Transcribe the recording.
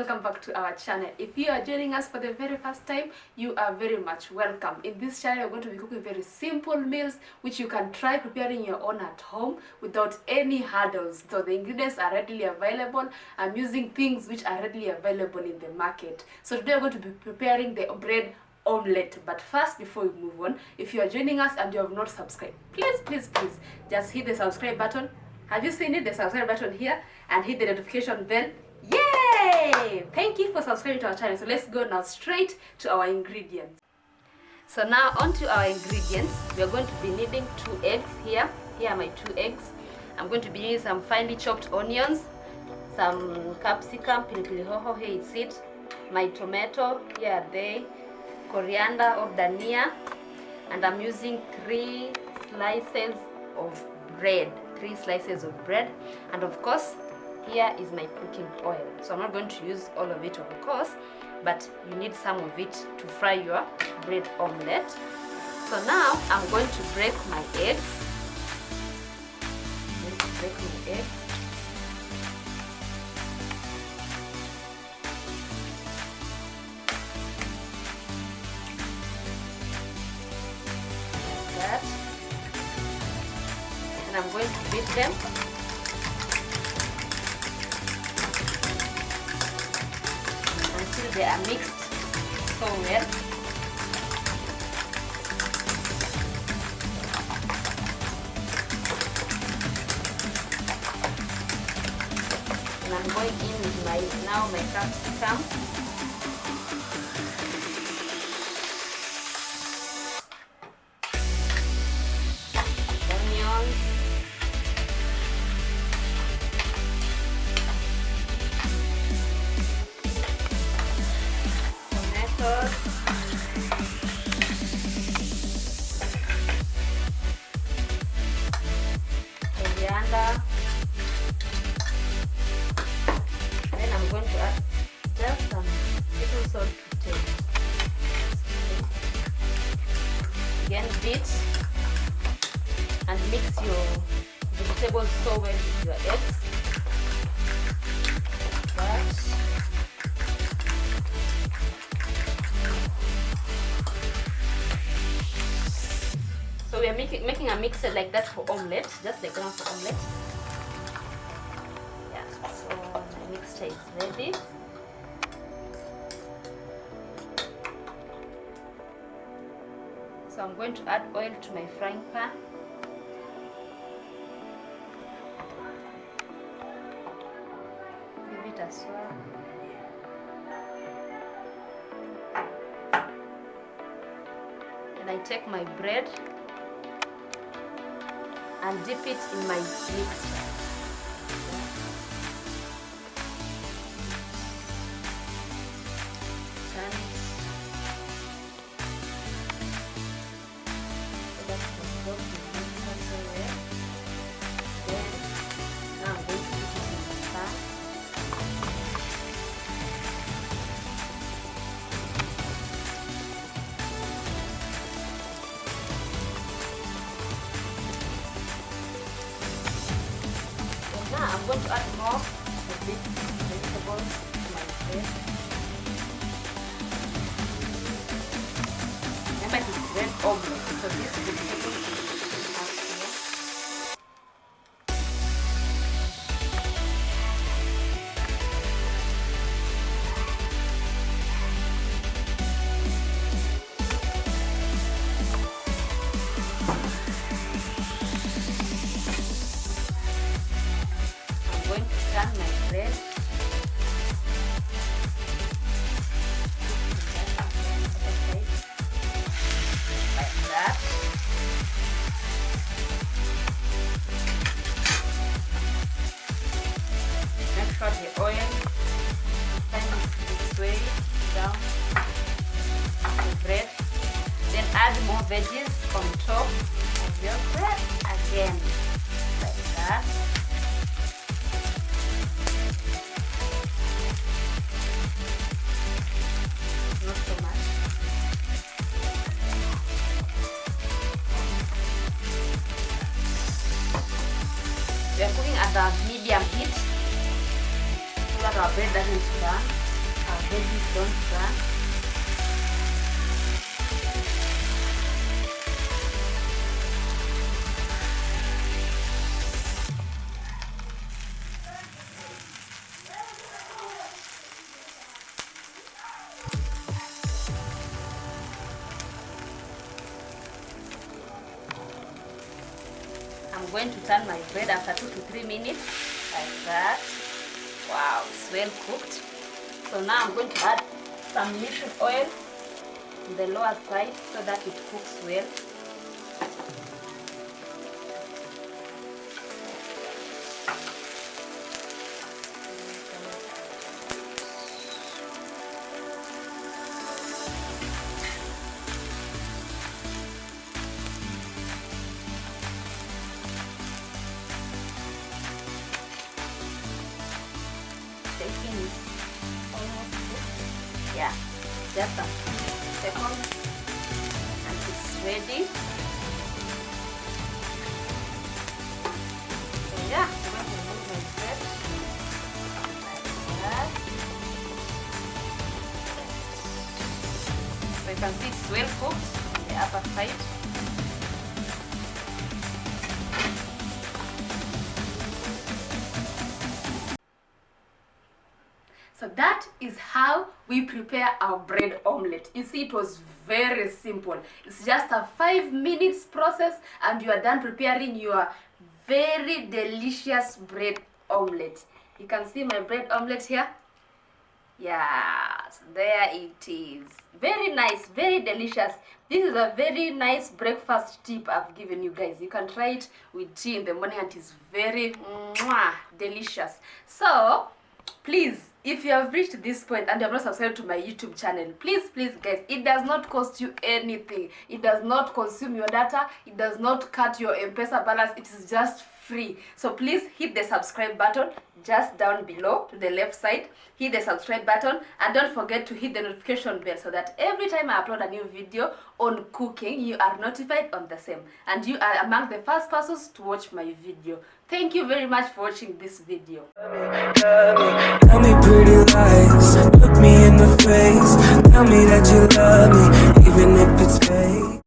welcome back to our channel. If you are joining us for the very first time, you are very much welcome. In this channel, we're going to be cooking very simple meals which you can try preparing your own at home without any hurdles. So the ingredients are readily available. I'm using things which are readily available in the market. So today we're going to be preparing the bread omelette. But first, before we move on, if you are joining us and you have not subscribed, please just hit the subscribe button. Have you seen it? The subscribe button here, and hit the notification bell. Yay! Thank you for subscribing to our channel. So let's go now straight to our ingredients. So now on to our ingredients. We are going to be needing 2 eggs here. Here are my 2 eggs. I'm going to be using some finely chopped onions, some capsicum, pilipili hoho, here is it, my tomato, here are they, coriander or dania, and I'm using 3 slices of bread. 3 slices of bread, and of course here is my cooking oil. So I'm not going to use all of it, of course, but you need some of it to fry your bread omelette. So now I'm going to break my eggs. I'm going to break my eggs. Like that. And I'm going to beat them until they are mixed so well. And I'm going in with my capsicum. Coriander. Then I'm going to add just some little salt to taste. Again, beat and mix your vegetables so well with your eggs. So we are making a mixture like that for omelette, just like that for omelette. Yeah, so my mixture is ready. So I'm going to add oil to my frying pan. Give it a swirl. And I take my bread and dip it in my mixture. Turn it so that the broth is mixed so well. Then now I'm going to put it in the pan. Now I'm going to add more of these vegetables to my bread. Remember, it is bread omelette, so these vegetables will be added here. I'm going to turn my bread like that. Make sure the oil finds its way down the bread. Then add more veggies on top of your bread again, like that. Not so much. We are cooking at the medium heat so that our bread doesn't burn. Our veggies don't burn. I'm going to turn my bread after 2 to 3 minutes, like that. Wow, it's well cooked. So now I'm going to add some little oil to the lower side so that it cooks well. Taking it almost cooked. Yeah, just some seconds and it's ready. So yeah, I'm going to remove my bread like that. So you can see it's well cooked on the upper side. So that is how we prepare our bread omelette. You see, it was very simple. It's just a 5 minutes process and you are done preparing your very delicious bread omelette. You can see my bread omelette here. Yes, there it is. Very nice, very delicious. This is a very nice breakfast tip I've given you guys. You can try it with tea in the morning and it's very delicious. So please, if you have reached this point and you have not subscribed to my YouTube channel, please guys, it does not cost you anything. It does not consume your data. It does not cut your M-Pesa balance. It is just free. So please hit the subscribe button just down below to the left side. Hit the subscribe button and don't forget to hit the notification bell so that every time I upload a new video on cooking, you are notified on the same and you are among the first persons to watch my video. Thank you very much for watching this video. Tell me pretty lies, look me in the face, tell me that you love me, even if it's fake.